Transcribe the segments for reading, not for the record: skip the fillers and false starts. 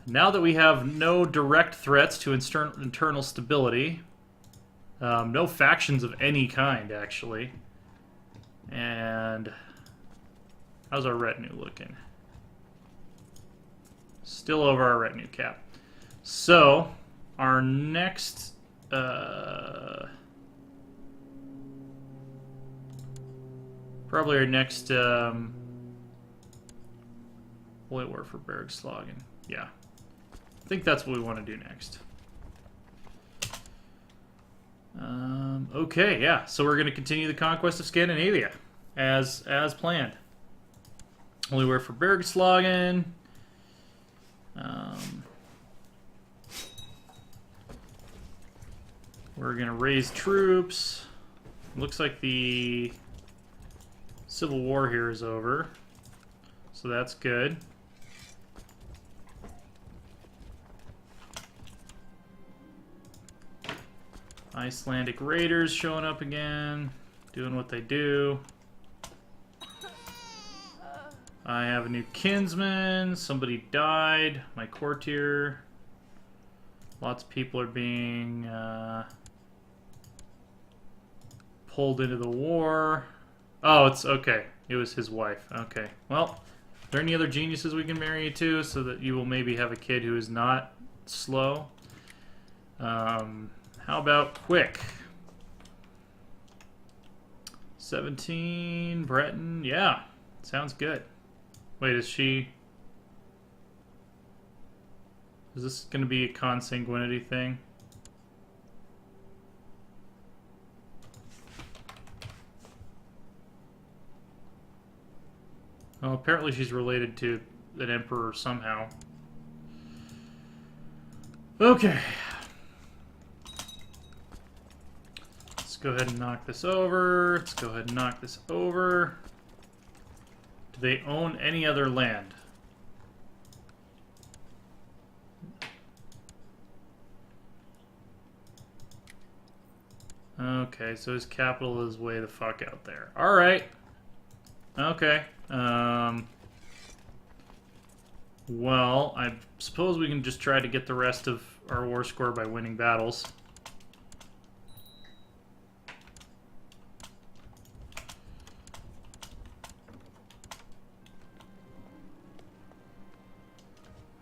Now that we have no direct threats to internal stability, no factions of any kind, actually. And how's our retinue looking? Still over our retinue cap. So, our next... probably our next... Wait, we're for Bergslagen. Yeah. I think that's what we want to do next. Okay, yeah. So we're going to continue the conquest of Scandinavia as planned. Only we're for Bergslagen. We're going to raise troops. Looks like the Civil War here is over. So that's good. Icelandic raiders showing up again, doing what they do. I have a new kinsman. Somebody died. My courtier. Lots of people are being pulled into the war. Oh, it's okay. It was his wife. Okay. Well, are there any other geniuses we can marry you to so that you will maybe have a kid who is not slow? How about quick? 17, Breton. Yeah, sounds good. Wait, is she... Is this going to be a consanguinity thing? Well, apparently she's related to an emperor somehow. Okay. Let's go ahead and knock this over. Let's go ahead and knock this over. Do they own any other land? Okay, so his capital is way the fuck out there. Alright. Okay. Well, I suppose we can just try to get the rest of our war score by winning battles.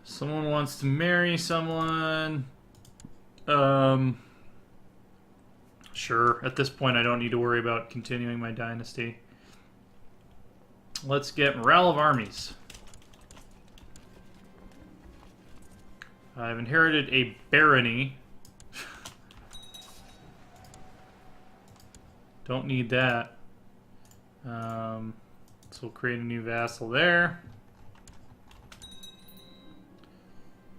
Someone wants to marry someone. Sure. At this point, I don't need to worry about continuing my dynasty. Let's get morale of armies. I've inherited a barony. Don't need that. So we'll create a new vassal there.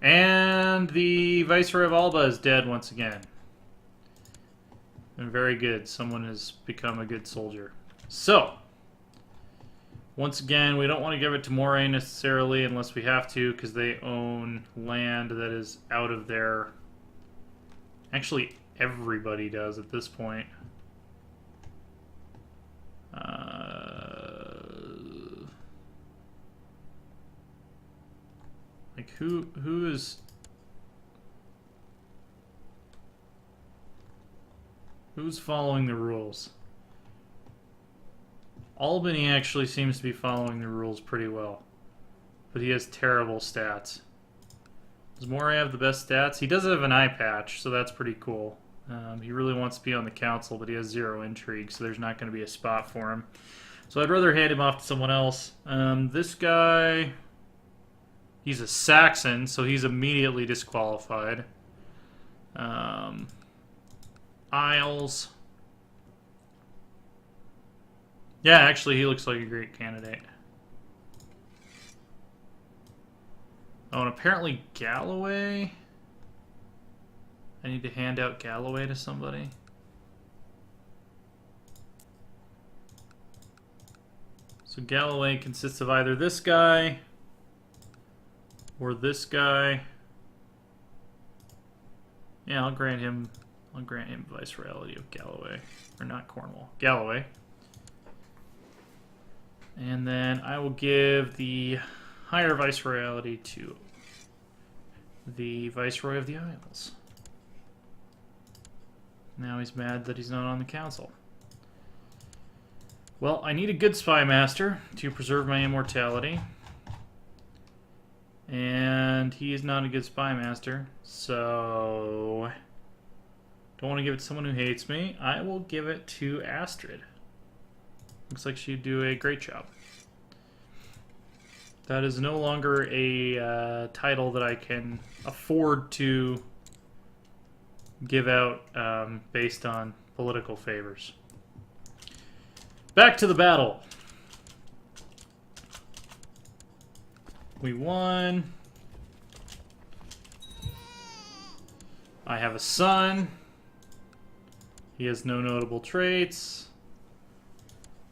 And the Viceroy of Alba is dead once again. And very good. Someone has become a good soldier. So, once again, we don't want to give it to Moray necessarily unless we have to, because they own land that is out of their... Actually, everybody does at this point. Like, who is... Who's following the rules? Albany actually seems to be following the rules pretty well. But he has terrible stats. Does Moray have the best stats? He does have an eye patch, so that's pretty cool. He really wants to be on the council, but he has 0 intrigue, so there's not going to be a spot for him. So I'd rather hand him off to someone else. This guy... He's a Saxon, so he's immediately disqualified. Isles. Yeah, actually, he looks like a great candidate. Oh, and apparently Galloway... I need to hand out Galloway to somebody. So Galloway consists of either this guy... or this guy. Yeah, I'll grant him Viceroyalty of Galloway. Or not Cornwall. Galloway. And then I will give the higher Viceroyalty to the Viceroy of the Isles. Now he's mad that he's not on the council. Well, I need a good spy master to preserve my immortality. And he is not a good spy master, so don't want to give it to someone who hates me. I will give it to Astrid. Looks like she'd do a great job. That is no longer a title that I can afford to give out based on political favors. Back to the battle. We won. I have a son. He has no notable traits.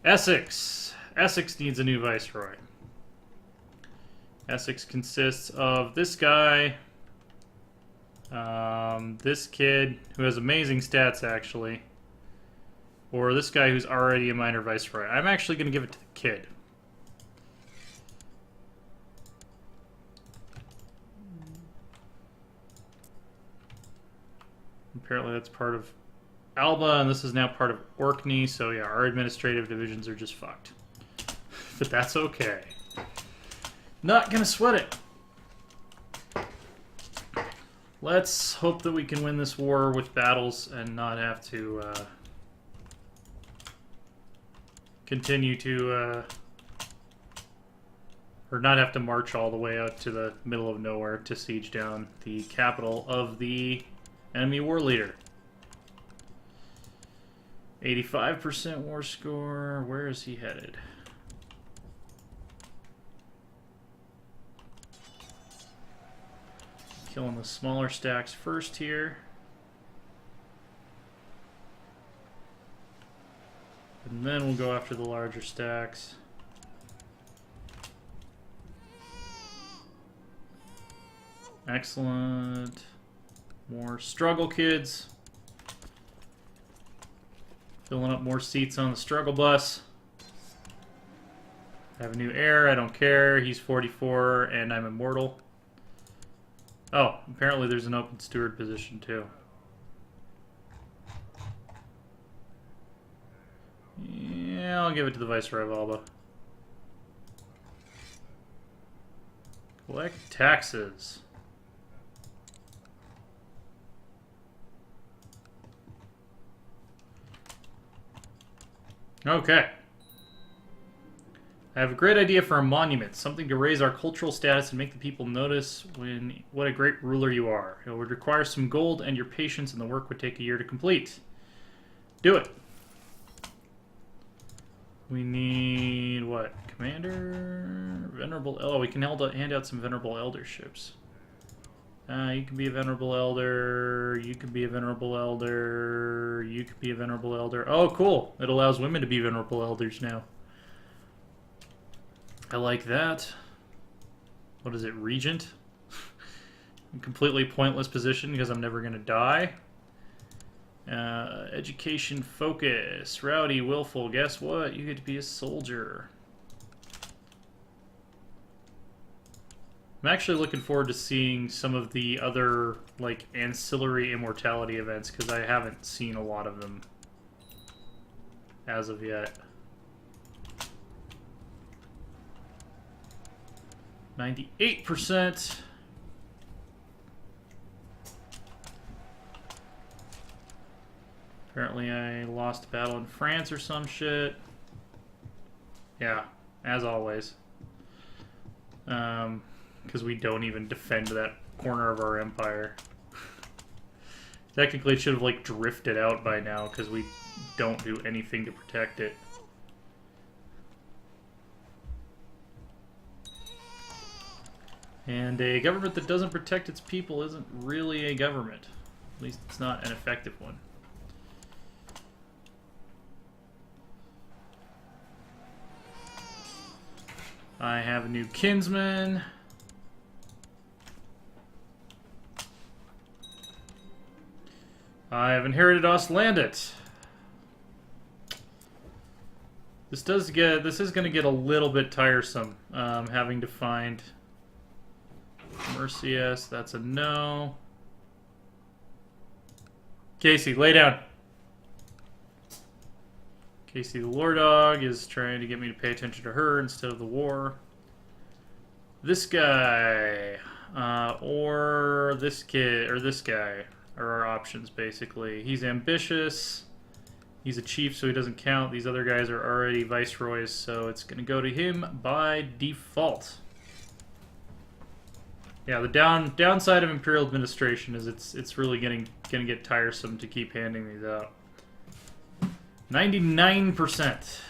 Essex. Essex needs a new viceroy. Essex consists of this guy, this kid who has amazing stats actually, or this guy who's already a minor viceroy. I'm actually going to give it to the kid. Apparently that's part of Alba, and this is now part of Orkney, so yeah, our administrative divisions are just fucked. But that's okay. Not gonna sweat it. Let's hope that we can win this war with battles and not have to continue to or not have to march all the way out to the middle of nowhere to siege down the capital of the enemy war leader. 85% war score. Where is he headed? Killing the smaller stacks first here. And then we'll go after the larger stacks. Excellent. More struggle kids. Filling up more seats on the struggle bus. I have a new heir, I don't care. He's 44 and I'm immortal. Oh, apparently there's an open steward position too. Yeah, I'll give it to the Viceroy of Alba. Collect taxes. Okay. I have a great idea for a monument, something to raise our cultural status and make the people notice what a great ruler you are. It would require some gold and your patience, and the work would take a year to complete. Do it. We need, what? Commander? Venerable... Oh, we can hand out some venerable elderships. You can be a venerable elder, you can be a venerable elder, you could be a venerable elder. Oh, cool. It allows women to be venerable elders now. I like that. What is it, Regent? Completely pointless position because I'm never going to die. Education focus. Rowdy, willful. Guess what? You get to be a soldier. I'm actually looking forward to seeing some of the other, like, ancillary immortality events, because I haven't seen a lot of them as of yet. 98%. Apparently I lost a battle in France or some shit. Yeah, as always. Because we don't even defend that corner of our empire. Technically it should have, like, drifted out by now, because we don't do anything to protect it. And a government that doesn't protect its people isn't really a government. At least it's not an effective one. I have a new kinsman. I have inherited Ostlandit. This is going to get a little bit tiresome, having to find Mercius, that's a no. Casey, lay down. Casey the War Dog is trying to get me to pay attention to her instead of the war. This guy, or this kid, or this guy are our options, basically. He's ambitious. He's a chief, so he doesn't count. These other guys are already viceroys, so it's going to go to him by default. Yeah, the downside of Imperial administration is it's really going to get tiresome to keep handing these out. 99%.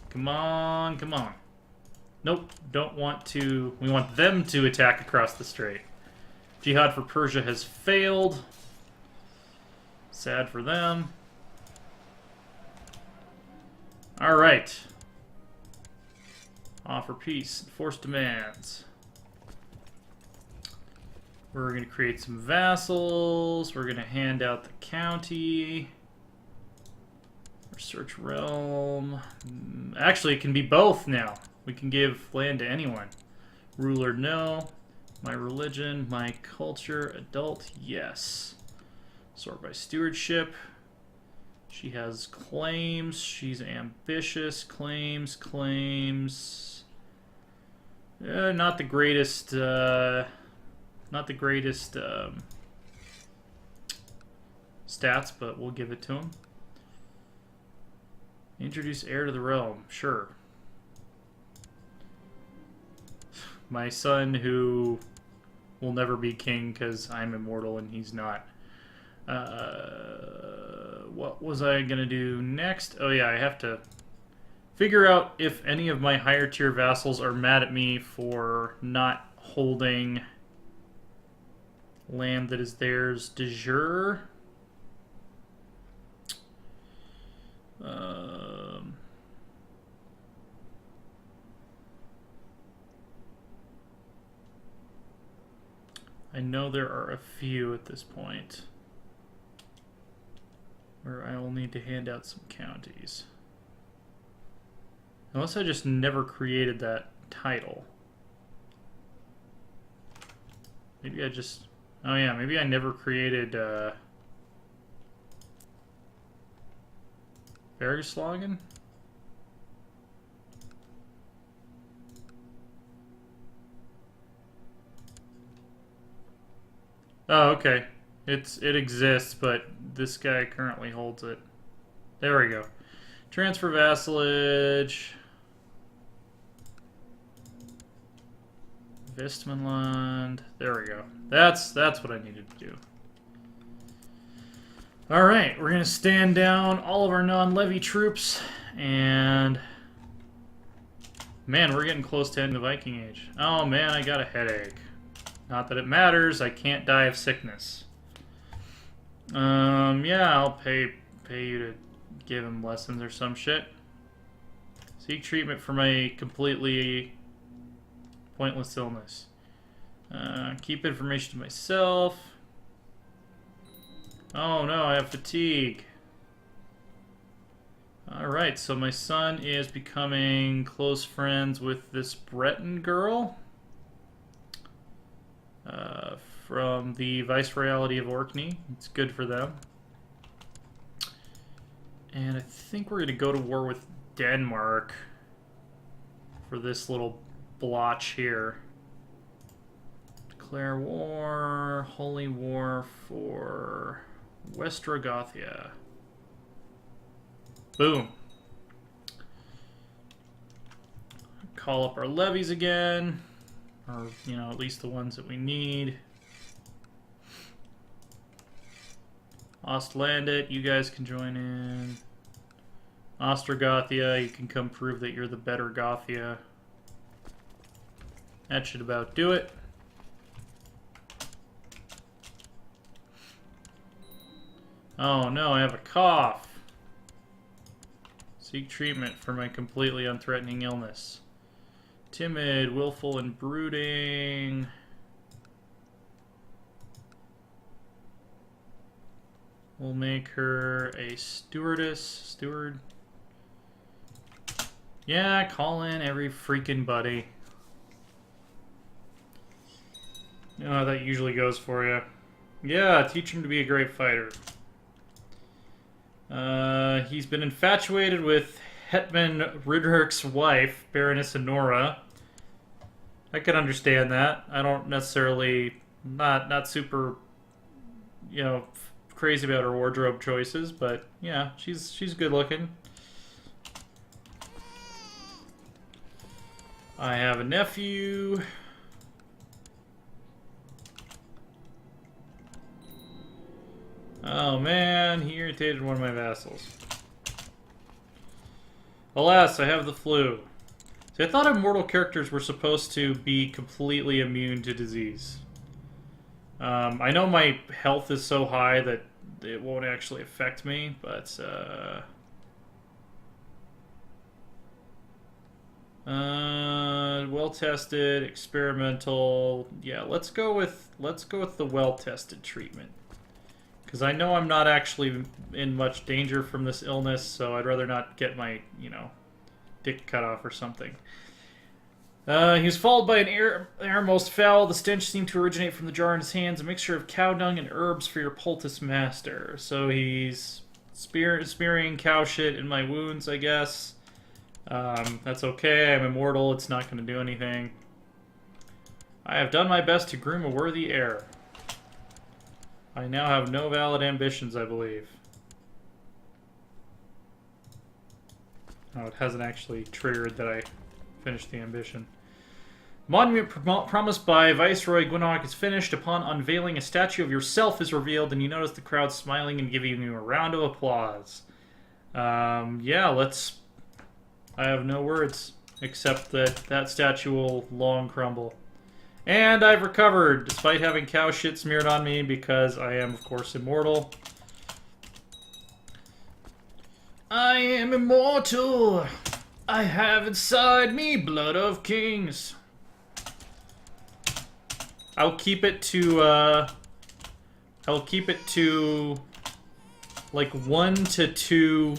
Come on, come on. Nope, don't want to. We want them to attack across the strait. Jihad for Persia has failed. Sad for them. Alright. Offer peace. Enforce demands. We're going to create some vassals. We're going to hand out the county. Search realm. Actually, it can be both now. We can give land to anyone. Ruler, no. My religion, my culture, adult, yes. Sort by stewardship. She has claims. She's ambitious. Claims. Not the greatest. Not the greatest stats, but we'll give it to him. Introduce heir to the realm. Sure. My son, who will never be king because I'm immortal and he's not. What was I going to do next? Oh yeah, I have to figure out if any of my higher tier vassals are mad at me for not holding land that is theirs de jure. I know there are a few at this point where I will need to hand out some counties. Unless I just never created that title. Maybe I just... Oh yeah, maybe I never created Bergeslagen? Oh, okay. It exists, but this guy currently holds it. There we go. Transfer vassalage. Vistmanland. There we go. That's what I needed to do. Alright, we're going to stand down all of our non-levy troops, and... Man, we're getting close to ending the Viking Age. Oh man, I got a headache. Not that it matters, I can't die of sickness. Yeah, I'll pay you to give him lessons or some shit. Seek treatment for my completely pointless illness. Keep information to myself. Oh no, I have fatigue. Alright, so my son is becoming close friends with this Breton girl. From the Viceroyalty of Orkney. It's good for them. And I think we're going to go to war with Denmark for this little blotch here. Declare war, holy war for Westrogothia. Boom. Call up our levies again. Or, you know, at least the ones that we need. Ostlandet, you guys can join in. Ostrogothia, you can come prove that you're the better Gothia. That should about do it. Oh no, I have a cough. Seek treatment for my completely unthreatening illness. Timid, willful, and brooding. We'll make her a stewardess. Steward. Yeah, call in every freaking buddy. You know how that usually goes for you. Yeah, teach him to be a great fighter. He's been infatuated with Hetman Ridderik's wife, Baroness Honora. I can understand that. I don't necessarily... Not super, you know, crazy about her wardrobe choices, but yeah, she's good looking. I have a nephew. Oh man, he irritated one of my vassals. Alas, I have the flu. See, I thought immortal characters were supposed to be completely immune to disease. I know my health is so high that it won't actually affect me, but well-tested, experimental. Yeah, let's go with the well-tested treatment. Because I know I'm not actually in much danger from this illness, so I'd rather not get my, you know, dick cut off or something. He was followed by an air most foul. The stench seemed to originate from the jar in his hands, a mixture of cow dung and herbs for your poultice master. So he's smearing cow shit in my wounds, I guess. That's okay, I'm immortal, it's not going to do anything. I have done my best to groom a worthy heir. I now have no valid ambitions, I believe. Oh, it hasn't actually triggered that I finished the ambition. Monument promised by Viceroy Gwynnog is finished. Upon unveiling, a statue of yourself is revealed, and you notice the crowd smiling and giving you a round of applause. Yeah, let's... I have no words, except that that statue will long crumble. And I've recovered, despite having cow shit smeared on me, because I am, of course, immortal. I am immortal! I have inside me blood of kings. I'll keep it to, like, 1 to 2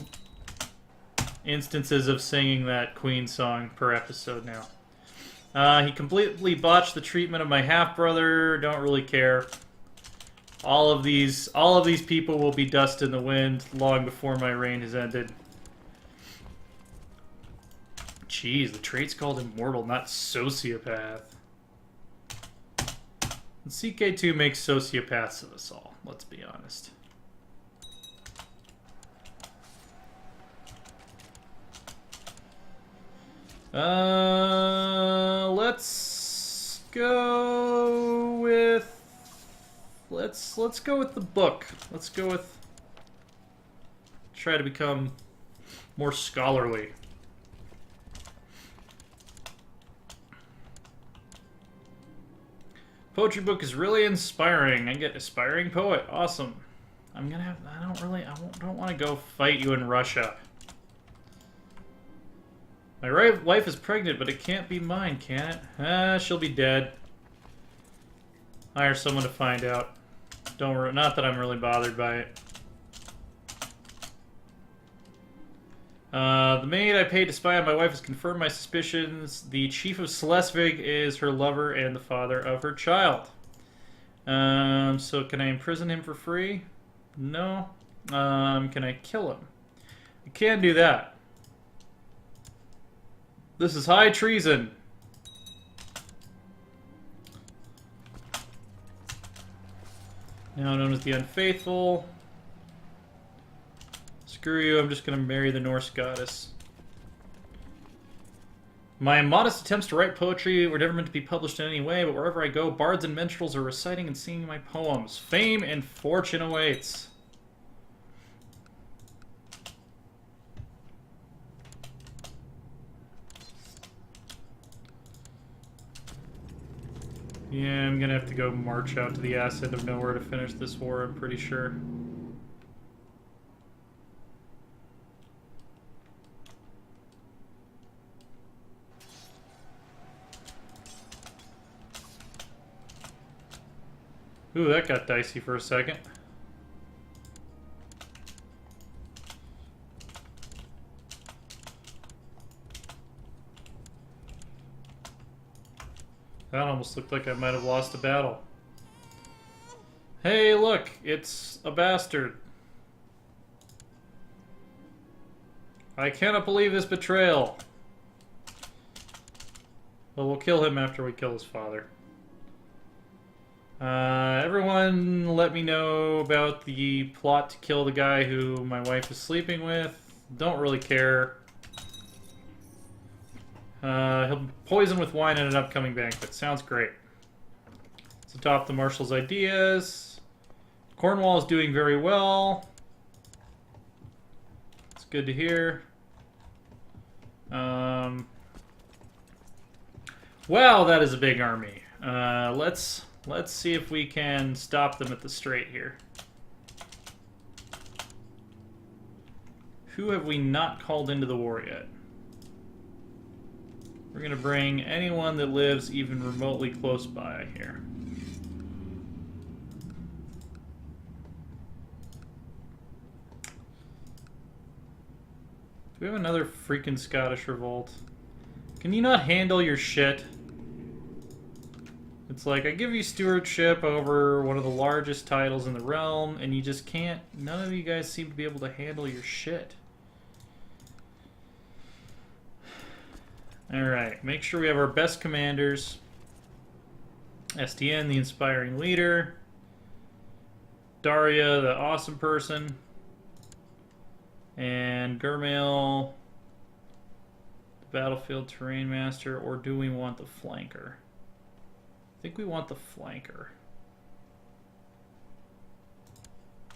instances of singing that Queen song per episode now. He completely botched the treatment of my half-brother. Don't really care. All of these people will be dust in the wind long before my reign has ended. Jeez, the trait's called immortal, not sociopath. And CK2 makes sociopaths of us all, let's be honest. Let's go with... Let's go with the book. Let's go with... Try to become more scholarly. Poetry book is really inspiring. I get aspiring poet. Awesome. I'm gonna have... I don't want to go fight you in Russia. My wife is pregnant, but it can't be mine, can it? She'll be dead. Hire someone to find out. Don't worry, not that I'm really bothered by it. The maid I paid to spy on my wife has confirmed my suspicions. The chief of Schleswig is her lover and the father of her child. So can I imprison him for free? No. Can I kill him? I can do that. This is high treason. Now known as the Unfaithful. Screw you, I'm just going to marry the Norse goddess. My modest attempts to write poetry were never meant to be published in any way, but wherever I go, bards and minstrels are reciting and singing my poems. Fame and fortune awaits. Yeah, I'm gonna have to go march out to the ass end of nowhere to finish this war, I'm pretty sure. Ooh, that got dicey for a second. That almost looked like I might have lost a battle. Hey, look, it's a bastard. I cannot believe this betrayal. Well, we'll kill him after we kill his father. Everyone let me know about the plot to kill the guy who my wife is sleeping with. Don't really care. He'll poison with wine at an upcoming banquet. Sounds great. Let's adopt the marshal's ideas. Cornwall is doing very well. It's good to hear. Wow, that is a big army. Let's see if we can stop them at the strait here. Who have we not called into the war yet? We're going to bring anyone that lives even remotely close by here. Do we have another freaking Scottish revolt? Can you not handle your shit? It's like, I give you stewardship over one of the largest titles in the realm, and you just can't... None of you guys seem to be able to handle your shit. Alright, make sure we have our best commanders. STN, the inspiring leader. Daria, the awesome person. And Gurmail, the battlefield terrain master. Or do we want the flanker? I think we want the flanker.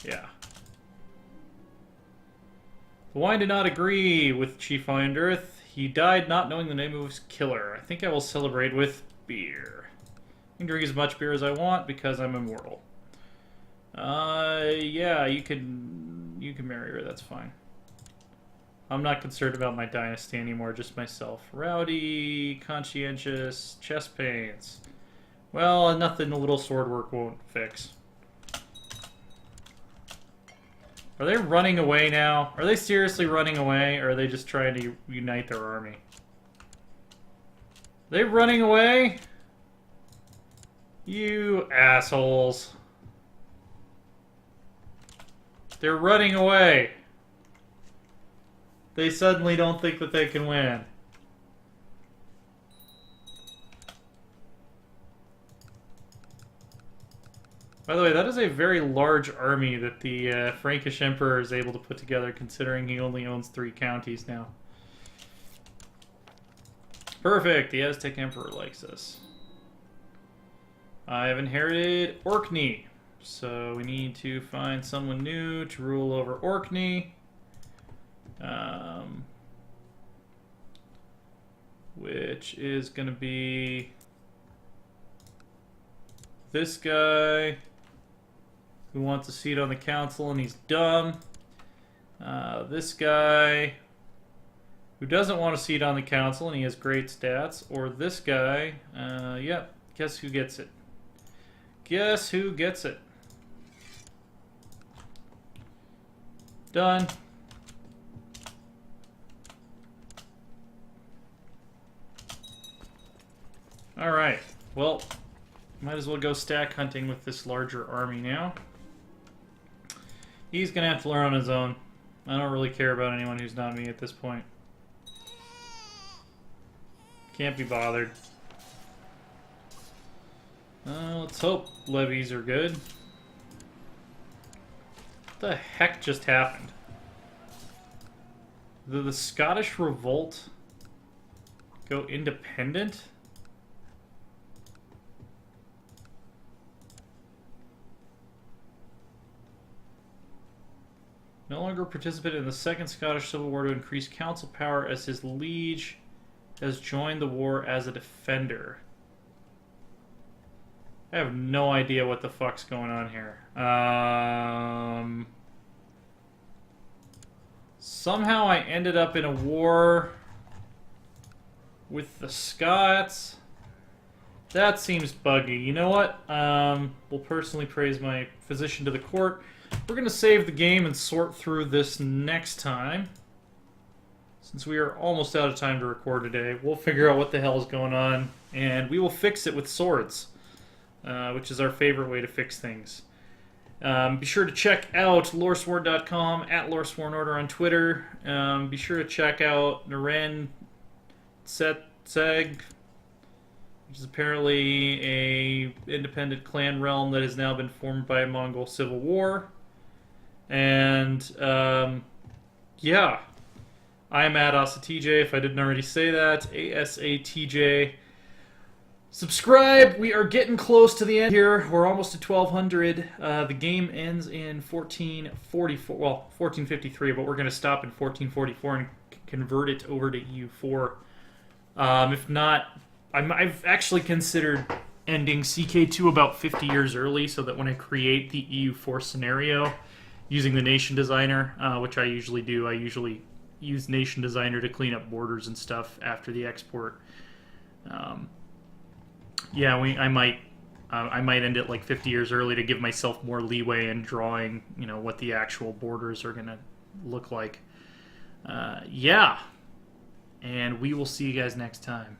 Yeah. The Wine did not agree with Chief Irondearth. He died not knowing the name of his killer. I think I will celebrate with beer. I can drink as much beer as I want because I'm immortal. Yeah, you can marry her, that's fine. I'm not concerned about my dynasty anymore, just myself. Rowdy, conscientious, chest pains. Well, nothing a little sword work won't fix. Are they running away now? Are they seriously running away, or are they just trying to unite their army? Are they running away? You assholes. They're running away. They suddenly don't think that they can win. By the way, that is a very large army that the Frankish Emperor is able to put together, considering he only owns 3 counties now. Perfect! The Aztec Emperor likes us. I have inherited Orkney, so we need to find someone new to rule over Orkney. Which is going to be this guy who wants a seat on the council and he's dumb. This guy who doesn't want a seat on the council and he has great stats. Or this guy, yep, guess who gets it? Guess who gets it? Done. Alright, well, might as well go stack hunting with this larger army now. He's gonna have to learn on his own. I don't really care about anyone who's not me at this point. Can't be bothered. Let's hope levies are good. What the heck just happened? Did the Scottish Revolt go independent? No longer participated in the Second Scottish Civil War to increase council power as his liege has joined the war as a defender. I have no idea what the fuck's going on here. Somehow I ended up in a war with the Scots. That seems buggy. You know what? We'll personally praise my physician to the court. We're going to save the game and sort through this next time. Since we are almost out of time to record today, we'll figure out what the hell is going on, and we will fix it with swords, which is our favorite way to fix things. Be sure to check out Loresworn.com, at Loresworn Order on Twitter. Be sure to check out Naren Seg, which is apparently a independent clan realm that has now been formed by a Mongol civil war. And yeah, I'm at AsaTJ, if I didn't already say that. ASATJ. Subscribe. We are getting close to the end here. We're almost at 1200. The game ends in 1444. Well, 1453, but we're going to stop in 1444 and convert it over to EU4. If not, I've actually considered ending CK2 about 50 years early so that when I create the EU4 scenario using the Nation Designer, which I usually do, I usually use Nation Designer to clean up borders and stuff after the export. Yeah, I might end it like 50 years early to give myself more leeway in drawing, what the actual borders are going to look like. Yeah. And we will see you guys next time.